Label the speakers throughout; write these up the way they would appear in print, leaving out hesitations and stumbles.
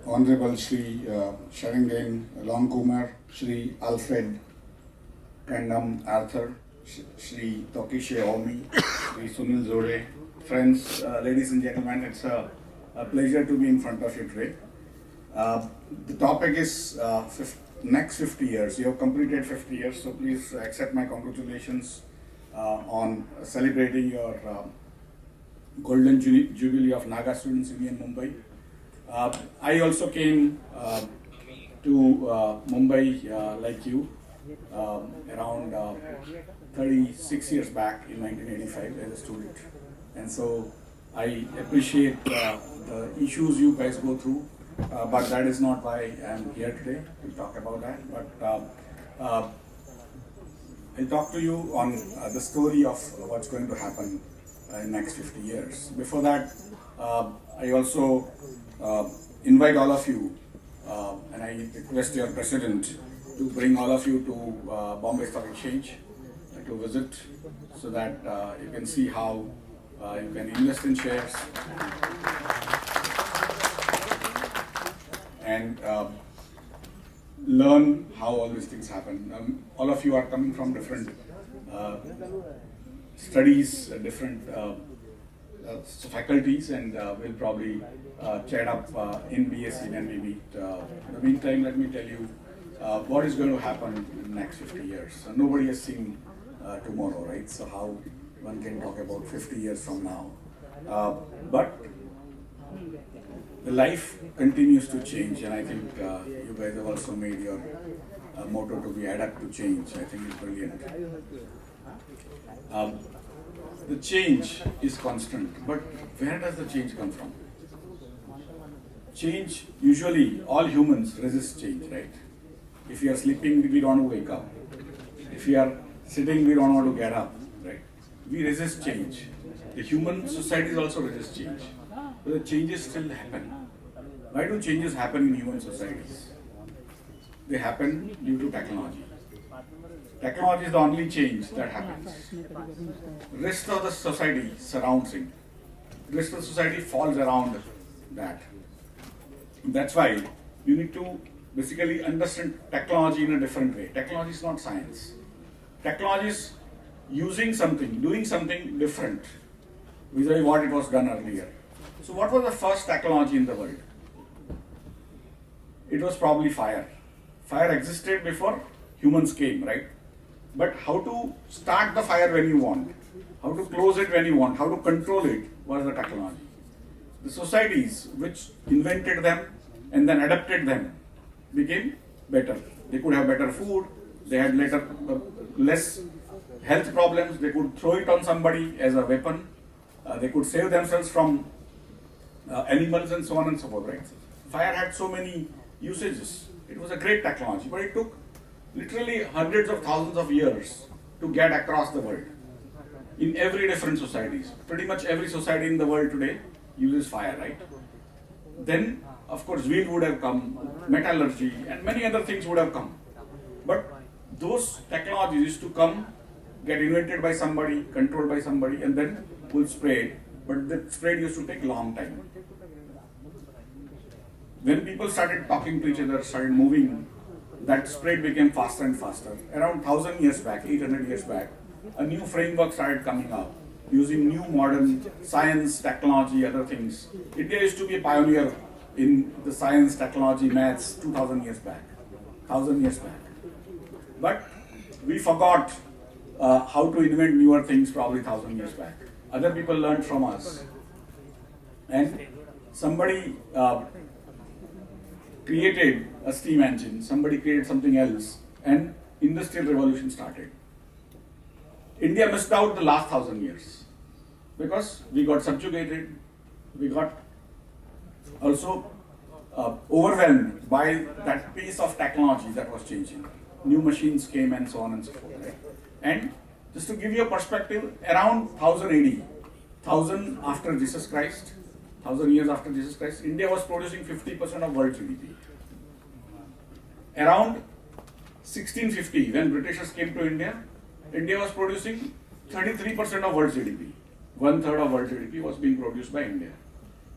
Speaker 1: Honorable Shri Sharangan Longkumar, Shri Alfred Kandam Arthur, Shri Tokishe Omi, Shri Sunil Zode, friends, ladies and gentlemen, it's a pleasure to be in front of you today. The topic is next 50 years. You have completed 50 years, so please accept my congratulations on celebrating your Golden Jubilee of Naga Students Union Mumbai. I also came to Mumbai like you around 36 years back in 1985 as a student, and so I appreciate the issues you guys go through, but that is not why I am here today to talk about that. But I'll talk to you on the story of what's going to happen in next 50 years. Before that, I also invite all of you, and I request your president to bring all of you to Bombay Stock Exchange to visit, so that you can see how you can invest in shares and learn how all these things happen. All of you are coming from different studies, different faculties, and we'll probably chat up in BSc when we meet. In the meantime, let me tell you what is going to happen in the next 50 years. Nobody has seen tomorrow, right? So how one can talk about 50 years from now. But the life continues to change, and I think you guys have also made your motto to be adapt to change. I think it's brilliant. The change is constant, but where does the change come from? Change, usually all humans resist change, right? If we are sleeping, we don't want to wake up. If we are sitting, we don't want to get up, right? We resist change. The human societies also resist change. But the changes still happen. Why do changes happen in human societies? They happen due to technology. Technology is the only change that happens. Rest of the society surrounds it. Rest of the society falls around that. That's why you need to basically understand technology in a different way. Technology is not science. Technology is using something, doing something different vis-a-vis what it was done earlier. So what was the first technology in the world? It was probably fire. Fire existed before humans came, right? But how to start the fire when you want, how to close it when you want, how to control it was the technology. The societies which invented them and then adapted them became better. They could have better food, they had less health problems, they could throw it on somebody as a weapon, they could save themselves from animals and so on and so forth, right? Fire had so many usages. It was a great technology, but it took literally hundreds of thousands of years to get across the world. In every different societies, pretty much every society in the world today uses fire, right? Then, of course, wheel would have come, metallurgy, and many other things would have come. But those technologies used to come, get invented by somebody, controlled by somebody, and then would spread. But the spread used to take a long time. When people started talking to each other, started moving, that spread became faster and faster. Around 1000 years back, 800 years back, a new framework started coming up using new modern science, technology, other things. India used to be a pioneer in the science, technology, maths 2000 years back, 1000 years back. But we forgot how to invent newer things probably 1000 years back. Other people learned from us. And somebody created a steam engine, somebody created something else, and industrial revolution started. India missed out the last 1000 years because we got subjugated, we got also overwhelmed by that pace of technology that was changing. New machines came and so on and so forth. Right? And just to give you a perspective, around 1000 AD, 1000 after Jesus Christ, 1000 years after Jesus Christ, India was producing 50% of world GDP. Around 1650, when Britishers came to India, India was producing 33% of world GDP. 1/3 of world GDP was being produced by India.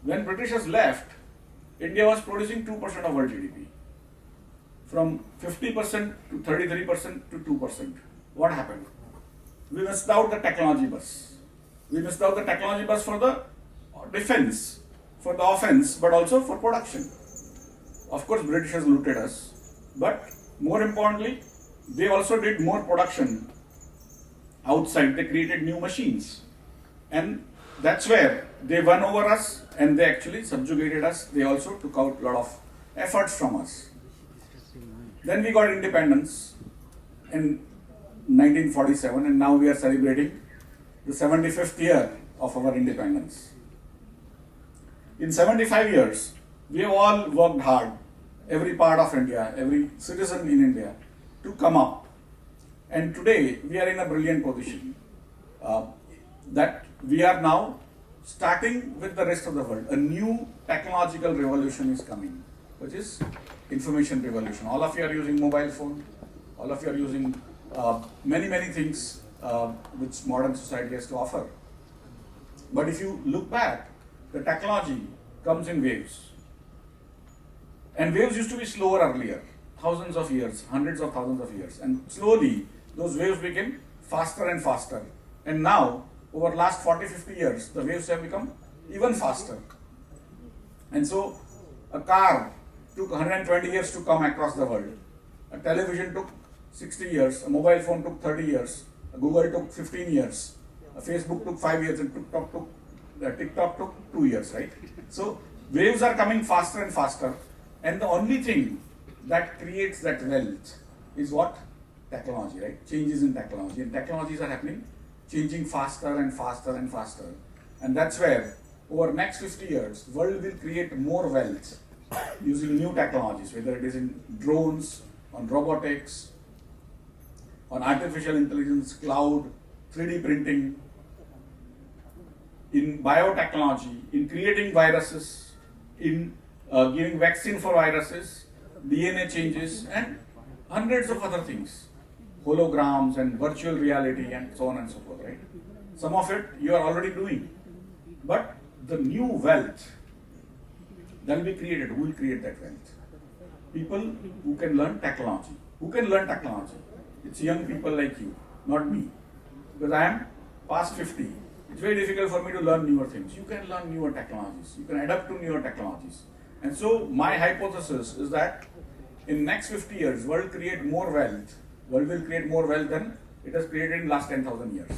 Speaker 1: When Britishers left, India was producing 2% of world GDP. From 50% to 33% to 2%. What happened? We missed out the technology bus. We missed out the technology bus for the defense, for the offense, but also for production. Of course, British has looted us, but more importantly, they also did more production outside. They created new machines, and that's where they won over us, and they actually subjugated us. They also took out a lot of efforts from us. Then we got independence in 1947, and now we are celebrating the 75th year of our independence. In 75 years, we have all worked hard, every part of India, every citizen in India, to come up. And today, we are in a brilliant position that we are now starting with the rest of the world. A new technological revolution is coming, which is information revolution. All of you are using mobile phone, all of you are using many things which modern society has to offer. But if you look back, the technology comes in waves. And waves used to be slower earlier, thousands of years, hundreds of thousands of years. And slowly, those waves became faster and faster. And now, over last 40-50 years, the waves have become even faster. And so, a car took 120 years to come across the world. A television took 60 years, a mobile phone took 30 years, a Google took 15 years, a Facebook took 5 years, and TikTok took 2 years, right? So, waves are coming faster and faster. And the only thing that creates that wealth is what? Technology, right? Changes in technology. And technologies are happening, changing faster and faster and faster. And that's where, over next 50 years, world will create more wealth using new technologies, whether it is in drones, on robotics, on artificial intelligence, cloud, 3D printing, in biotechnology, in creating viruses, in giving vaccine for viruses, DNA changes, and hundreds of other things. Holograms and virtual reality and so on and so forth, right? Some of it you are already doing. But the new wealth that will be created, who will create that wealth? People who can learn technology. Who can learn technology? It's young people like you, not me. Because I am past 50. It's very difficult for me to learn newer things. You can learn newer technologies. You can adapt to newer technologies. And so my hypothesis is that in next 50 years, world will create more wealth. World will create more wealth than it has created in last 10,000 years.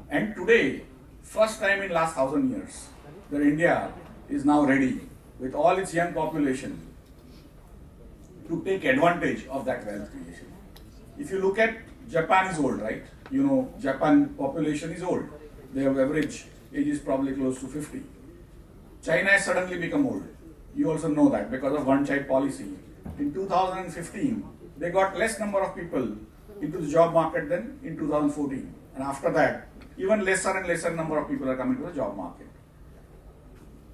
Speaker 1: And today, first time in last 1,000 years, that India is now ready with all its young population to take advantage of that wealth creation. If you look at Japan is old, right? You know, Japan population is old. Their average age is probably close to 50. China has suddenly become old. You also know that because of one-child policy. In 2015, they got less number of people into the job market than in 2014. And after that, even lesser and lesser number of people are coming to the job market.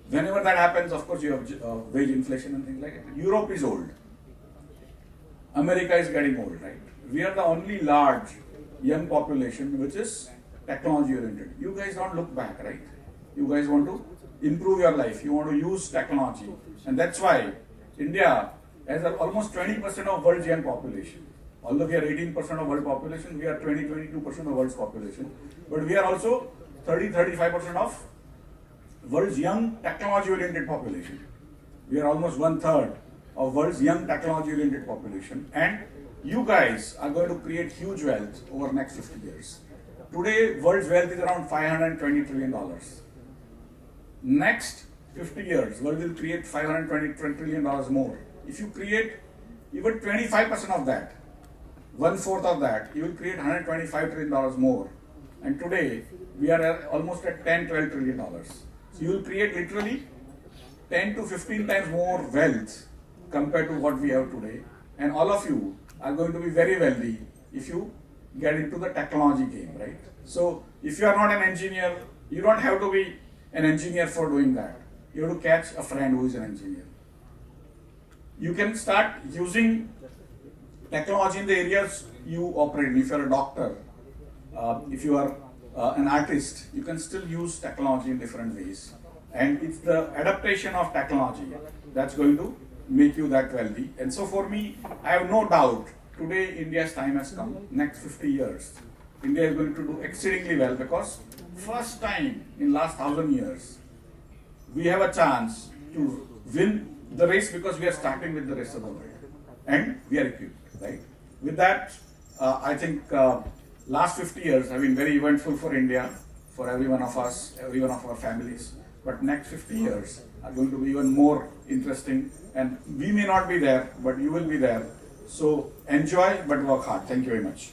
Speaker 1: Whenever that happens, of course, you have wage inflation and things like that. Europe is old. America is getting old, right? We are the only large young population which is technology oriented. You guys don't look back, right? You guys want to improve your life. You want to use technology. And that's why India has almost 20% of world's young population. Although we are 18% of world population, we are 22% of world's population. But we are also 35% of world's young technology-oriented population. We are almost 1/3 of world's young technology-oriented population. And you guys are going to create huge wealth over next 50 years. Today, world's wealth is around $520 trillion. Next 50 years, world will create $520 trillion more. If you create even 25% of that, 1/4 of that, you will create $125 trillion more. And today, we are almost at $10-12 trillion. So you will create literally 10 to 15 times more wealth compared to what we have today. And all of you are going to be very wealthy if you get into the technology game, right? So if you are not an engineer, you don't have to be an engineer for doing that. You have to catch a friend who is an engineer. You can start using technology in the areas you operate in. If you are a doctor, if you are an artist, you can still use technology in different ways. And it's the adaptation of technology that's going to make you that wealthy. And so for me, I have no doubt today India's time has come. Next 50 years, India is going to do exceedingly well because first time in last 1,000 years, we have a chance to win the race because we are starting with the rest of the world and we are equipped, right? With that, I think last 50 years have been very eventful for India, for every one of us, every one of our families. But next 50 years are going to be even more interesting, and we may not be there, but you will be there. So enjoy, but work hard. Thank you very much.